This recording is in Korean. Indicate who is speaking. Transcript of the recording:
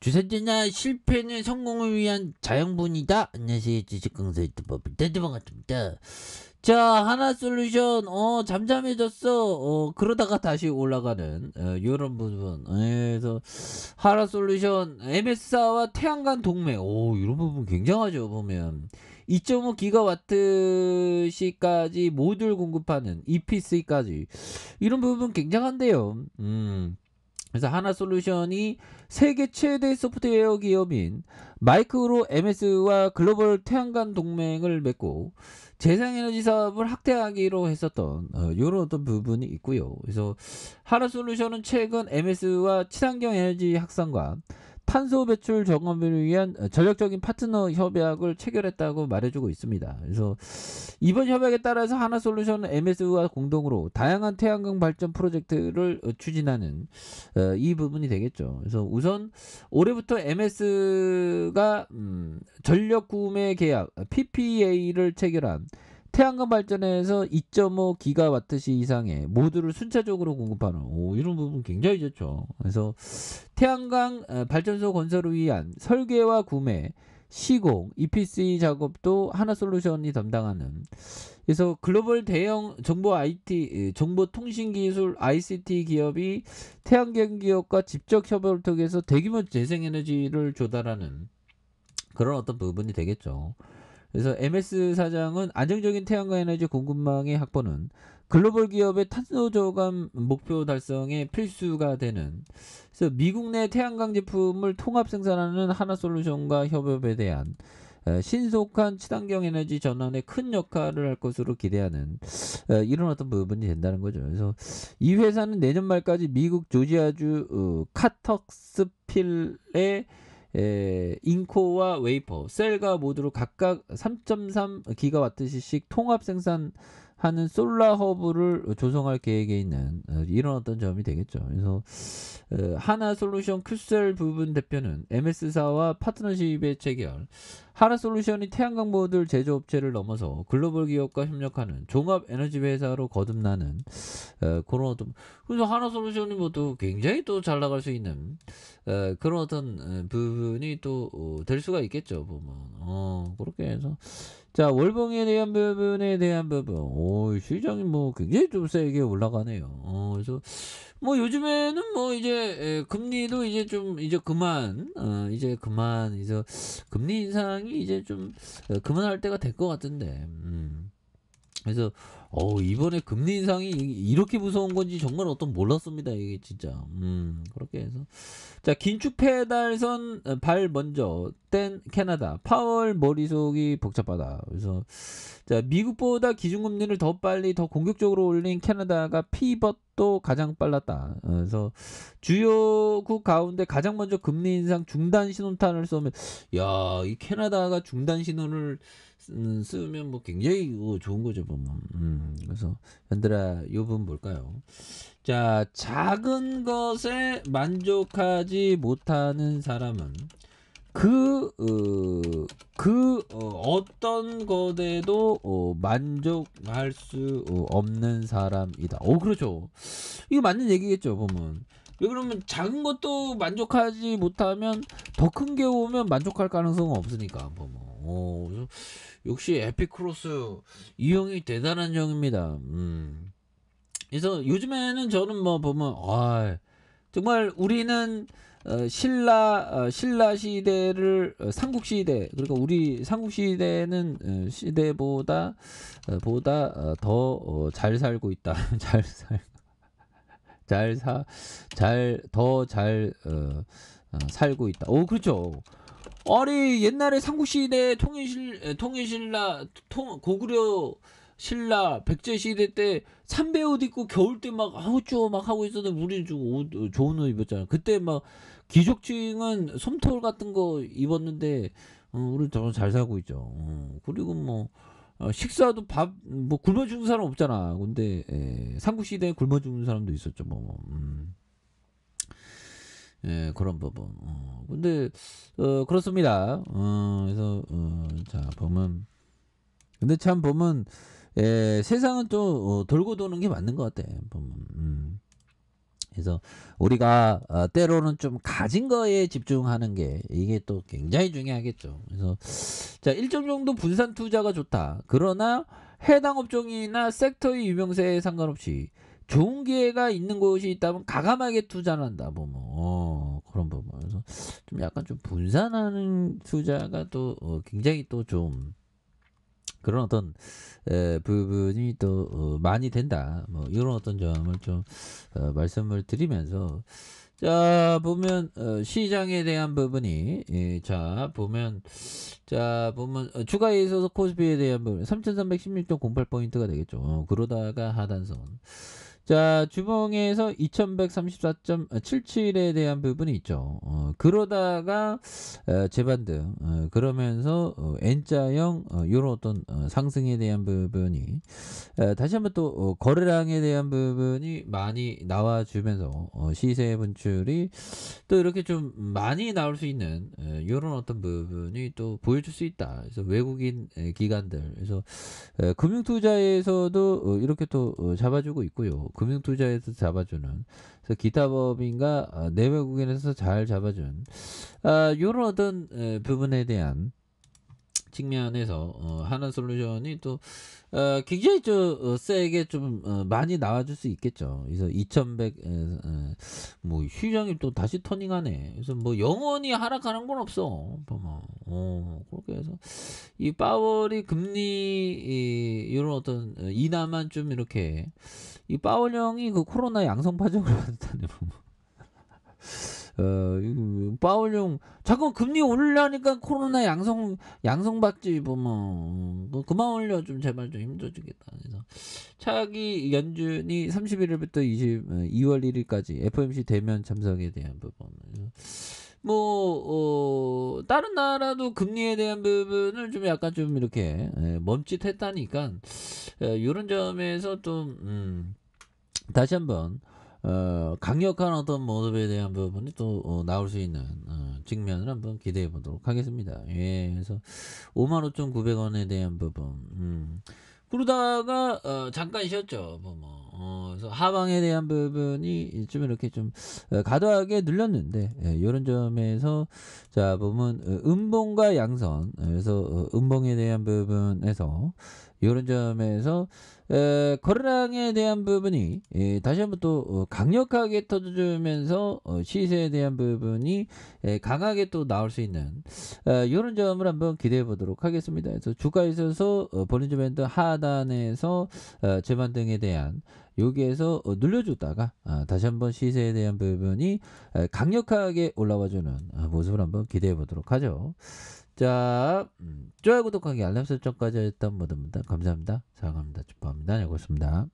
Speaker 1: 주사제나 실패는 성공을 위한 자양분이다. 안녕하세요. 주식강사 유튜버 빈탄 반갑습니다. 자, 하나솔루션 잠잠해졌어. 그러다가 다시 올라가는 요런 부분. 그래서 하나솔루션 MS사와 태양광 동맹. 이런 부분 굉장하죠. 보면 2.5기가와트시까지 모듈 공급하는 EPC까지 이런 부분 굉장한데요. 그래서 하나솔루션이 세계 최대 소프트웨어 기업인 마이크로 MS와 글로벌 태양광 동맹을 맺고 재생에너지 사업을 확대하기로 했었던 이런 어떤 부분이 있고요. 그래서 하나솔루션은 최근 MS와 친환경 에너지 확산과 탄소 배출 저감을 위한 전략적인 파트너 협약을 체결했다고 말해주고 있습니다. 그래서 이번 협약에 따라서 하나솔루션은 MS와 공동으로 다양한 태양광 발전 프로젝트를 추진하는 이 부분이 되겠죠. 그래서 우선 올해부터 MS가 전력 구매 계약 PPA를 체결한 태양광 발전에서 2.5기가와트시 이상의 모듈을 순차적으로 공급하는 이런 부분 굉장히 좋죠. 그래서 태양광 발전소 건설을 위한 설계와 구매, 시공, EPC 작업도 하나솔루션이 담당하는. 그래서 글로벌 대형 정보통신기술 ICT 기업이 태양광 기업과 직접 협업을 통해서 대규모 재생에너지를 조달하는 그런 어떤 부분이 되겠죠. 그래서 MS 사장은 안정적인 태양광 에너지 공급망의 확보는 글로벌 기업의 탄소 저감 목표 달성에 필수가 되는. 그래서 미국 내 태양광 제품을 통합 생산하는 하나솔루션과 협업에 대한 신속한 친환경 에너지 전환에 큰 역할을 할 것으로 기대하는 이런 어떤 부분이 된다는 거죠. 그래서 이 회사는 내년 말까지 미국 조지아주 카터스필의 인코와 웨이퍼, 셀과 모두로 각각 3.3기가와트씩 통합 생산하는 솔라 허브를 조성할 계획에 있는 이런 어떤 점이 되겠죠. 그래서 하나솔루션 큐셀 부분 대표는 MS사와 파트너십의 체결, 하나솔루션이 태양광 모듈 제조업체를 넘어서 글로벌 기업과 협력하는 종합 에너지 회사로 거듭나는 그런 어떤. 그래서 하나솔루션이 뭐 또 굉장히 또 잘 나갈 수 있는 그런 어떤 부분이 또 될 수가 있겠죠. 보면 그렇게 해서 자, 월봉에 대한 부분 시장이 뭐 굉장히 좀 세게 올라가네요. 그래서 뭐 요즘에는 뭐 이제 금리도 이제 좀 이제 그만 이제 금리 인상이 이제 좀 그만할 때가 될 것 같은데. 그래서 이번에 금리 인상이 이렇게 무서운 건지 정말 몰랐습니다. 이게 진짜. 그렇게 해서 자, 긴축 페달선 발 먼저 뗀 캐나다 파월 머리속이 복잡하다. 그래서 자, 미국보다 기준금리를 더 빨리 더 공격적으로 올린 캐나다가 피벗도 가장 빨랐다. 그래서 주요국 가운데 가장 먼저 금리 인상 중단 신호탄을 쏘면 이 캐나다가 중단 신호를 쓰면 뭐 굉장히 좋은 거죠. 보면. 그래서 현들아 이 부분 볼까요? 자, 작은 것에 만족하지 못하는 사람은 어떤 것에도 만족할 수 없는 사람이다. 그렇죠. 이거 맞는 얘기겠죠. 보면. 왜 그러면 작은 것도 만족하지 못하면 더 큰 게 오면 만족할 가능성은 없으니까. 보면. 역시 에피크로스 이 형이 대단한 형입니다. 그래서 요즘에는 저는 뭐 보면 정말 우리는 신라 시대를 삼국 시대, 그러니까 우리 삼국 시대는 시대보다 더 잘 살고 있다. 더 잘 살고 있다. 그렇죠. 아니 옛날에 삼국시대 통일신라 고구려 신라 백제 시대 때 삼배 옷 입고 겨울 때 막 아우쭈 막 하고 있었는데 우리는 좀 좋은 옷 입었잖아. 그때 막 귀족층은 솜털 같은 거 입었는데 우리 더 잘 살고 있죠. 그리고 뭐 식사도 밥 뭐 굶어 죽는 사람 없잖아. 근데 삼국시대에 굶어 죽는 사람도 있었죠. 그런 부분. 근데 그렇습니다. 그래서 자 보면 근데 참 보면 세상은 또 돌고 도는 게 맞는 것 같아. 보면 그래서 우리가 때로는 좀 가진 거에 집중하는 게 이게 또 굉장히 중요하겠죠. 그래서 자, 일정 정도 분산 투자가 좋다. 그러나 해당 업종이나 섹터의 유명세에 상관없이 좋은 기회가 있는 곳이 있다면 과감하게 투자를 한다. 뭐, 그런 부분. 그래서 좀 약간 좀 분산하는 투자가 또 굉장히 또 좀 그런 어떤 부분이 또 많이 된다. 뭐 이런 어떤 점을 좀 말씀을 드리면서 자, 보면 시장에 대한 부분이 자, 보면 주가에 있어서 코스피에 대한 부분 3316.08포인트가 되겠죠. 그러다가 하단선. 자, 주봉에서 2134.77에 대한 부분이 있죠. 그러다가 재반등 그러면서 N자형 요런 어떤 상승에 대한 부분이 다시 한번 또 거래량에 대한 부분이 많이 나와주면서 시세 분출이 또 이렇게 좀 많이 나올 수 있는 요런 어떤 부분이 또 보여줄 수 있다. 그래서 외국인 기관들 그래서 금융투자에서도 이렇게 또 잡아주고 있고요. 금융투자에서 잡아주는 그래서 기타 법인과 내외국인에서 잘 잡아준 요런 어떤 부분에 대한 측면에서 하나솔루션이 또 굉장히 세게 좀 많이 나와줄 수 있겠죠. 그래서 2100 뭐 시장이 또 다시 터닝하네. 그래서 뭐 영원히 하락하는 건 없어. 보면 그렇게 해서 이 파월이 금리 이런 어떤 인하만 좀 이렇게 이 파월 형이 그 코로나 양성 파정을 받았다네 보면. 파월용 자꾸 금리 올리려니까 코로나 양성 받지 보면 그만 올려 좀 제발 좀 힘줘주겠다. 그래서 차기 연준이 31일부터 2월 1일까지 FOMC 대면 참석에 대한 부분. 뭐 다른 나라도 금리에 대한 부분을 좀 약간 좀 이렇게 멈칫했다니까 이런 점에서 좀 다시 한번 강력한 어떤 모습에 대한 부분이 또 나올 수 있는 측면을 한번 기대해 보도록 하겠습니다. 예, 그래서 55,900원에 대한 부분. 그러다가 잠깐 쉬었죠. 그래서 하방에 대한 부분이 좀 이렇게 좀 과도하게 늘렸는데 이런 점에서 자 보면 음봉과 양선 그래서 음봉에 대한 부분에서 이런 점에서 거래량에 대한 부분이 다시 한번 또 강력하게 터져주면서 시세에 대한 부분이 강하게 또 나올 수 있는 이런 점을 한번 기대해 보도록 하겠습니다. 그래서 주가에 있어서 볼린저 밴드 하단에서 재반등에 대한 여기에서 눌려줬다가 다시 한번 시세에 대한 부분이 강력하게 올라와주는 모습을 한번 기대해 보도록 하죠. 자, 좋아요, 구독하기, 알람 설정까지 했던 모든 분들 감사합니다. 사랑합니다. 축복합니다. 네, 고맙습니다.